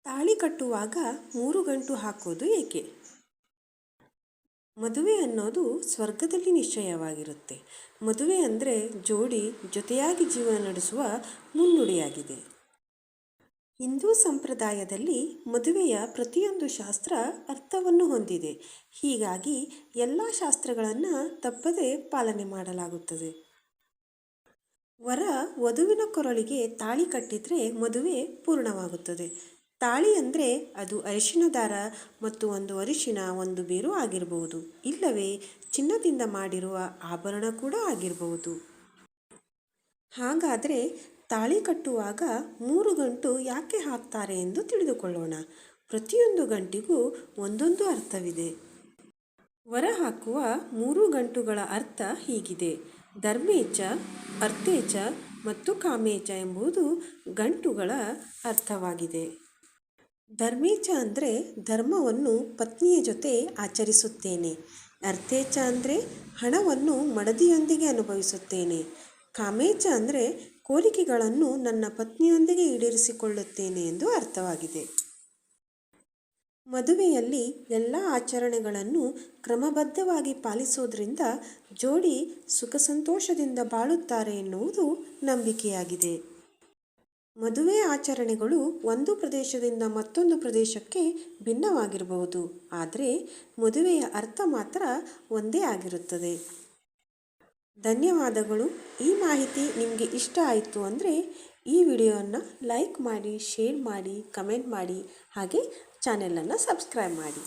ತಾಳಿ ಕಟ್ಟುವಾಗ 3 ಗಂಟು ಹಾಕೋದು ಏಕೆ? ಮದುವೆ ಅನ್ನೋದು ಸ್ವರ್ಗದಲ್ಲಿ ನಿಶ್ಚಯವಾಗಿರುತ್ತೆ. ಮದುವೆ ಅಂದರೆ ಜೋಡಿ ಜೊತೆಯಾಗಿ ಜೀವನ ನಡೆಸುವ ಮುನ್ನುಡಿಯಾಗಿದೆ. ಹಿಂದೂ ಸಂಪ್ರದಾಯದಲ್ಲಿ ಮದುವೆಯ ಪ್ರತಿಯೊಂದು ಶಾಸ್ತ್ರ ಅರ್ಥವನ್ನು ಹೊಂದಿದೆ. ಹೀಗಾಗಿ ಎಲ್ಲ ಶಾಸ್ತ್ರಗಳನ್ನು ತಪ್ಪದೇ ಪಾಲನೆ ಮಾಡಲಾಗುತ್ತದೆ. ವರ ವಧುವಿನ ಕೊರಳಿಗೆ ತಾಳಿ ಕಟ್ಟಿದರೆ ಮದುವೆ ಪೂರ್ಣವಾಗುತ್ತದೆ. ತಾಳಿ ಅಂದರೆ ಅದು ಅರಿಶಿನ ದಾರ ಮತ್ತು ಒಂದು ಅರಿಶಿನ ಒಂದು ಬೇರು ಆಗಿರಬಹುದು, ಇಲ್ಲವೇ ಚಿನ್ನದಿಂದ ಮಾಡಿರುವ ಆಭರಣ ಕೂಡ ಆಗಿರಬಹುದು. ಹಾಗಾದರೆ ತಾಳಿ ಕಟ್ಟುವಾಗ 3 ಗಂಟು ಯಾಕೆ ಹಾಕ್ತಾರೆ ಎಂದು ತಿಳಿದುಕೊಳ್ಳೋಣ. ಪ್ರತಿಯೊಂದು ಗಂಟಿಗೂ ಒಂದೊಂದು ಅರ್ಥವಿದೆ. ವರ ಹಾಕುವ 3 ಗಂಟುಗಳ ಅರ್ಥ ಹೀಗಿದೆ. ಧರ್ಮೇಚ, ಅರ್ಥೇಚ ಮತ್ತು ಕಾಮೇಚ ಎಂಬುದು ಗಂಟುಗಳ ಅರ್ಥವಾಗಿದೆ. ಧರ್ಮೇಚ ಅಂದರೆ ಧರ್ಮವನ್ನು ಪತ್ನಿಯ ಜೊತೆ ಆಚರಿಸುತ್ತೇನೆ. ಅರ್ಥೇಚ ಅಂದರೆ ಹಣವನ್ನು ಮಡದಿಯೊಂದಿಗೆ ಅನುಭವಿಸುತ್ತೇನೆ. ಕಾಮೇಚ ಅಂದರೆ ಕೋರಿಕೆಗಳನ್ನು ನನ್ನ ಪತ್ನಿಯೊಂದಿಗೆ ಈಡೇರಿಸಿಕೊಳ್ಳುತ್ತೇನೆ ಎಂದು ಅರ್ಥವಾಗಿದೆ. ಮದುವೆಯಲ್ಲಿ ಎಲ್ಲ ಆಚರಣೆಗಳನ್ನು ಕ್ರಮಬದ್ಧವಾಗಿ ಪಾಲಿಸೋದ್ರಿಂದ ಜೋಡಿ ಸುಖ ಸಂತೋಷದಿಂದ ಬಾಳುತ್ತಾರೆ ಎನ್ನುವುದು ನಂಬಿಕೆಯಾಗಿದೆ. ಮದುವೆ ಆಚರಣೆಗಳು ಒಂದು ಪ್ರದೇಶದಿಂದ ಮತ್ತೊಂದು ಪ್ರದೇಶಕ್ಕೆ ಭಿನ್ನವಾಗಿರಬಹುದು, ಆದರೆ ಮದುವೆಯ ಅರ್ಥ ಮಾತ್ರ ಒಂದೇ ಆಗಿರುತ್ತದೆ. ಧನ್ಯವಾದಗಳು. ಈ ಮಾಹಿತಿ ನಿಮಗೆ ಇಷ್ಟ ಆಯಿತು ಅಂದರೆ ಈ ವಿಡಿಯೋವನ್ನು ಲೈಕ್ ಮಾಡಿ, ಶೇರ್ ಮಾಡಿ, ಕಮೆಂಟ್ ಮಾಡಿ, ಹಾಗೆ ಚಾನೆಲನ್ನು ಸಬ್ಸ್ಕ್ರೈಬ್ ಮಾಡಿ.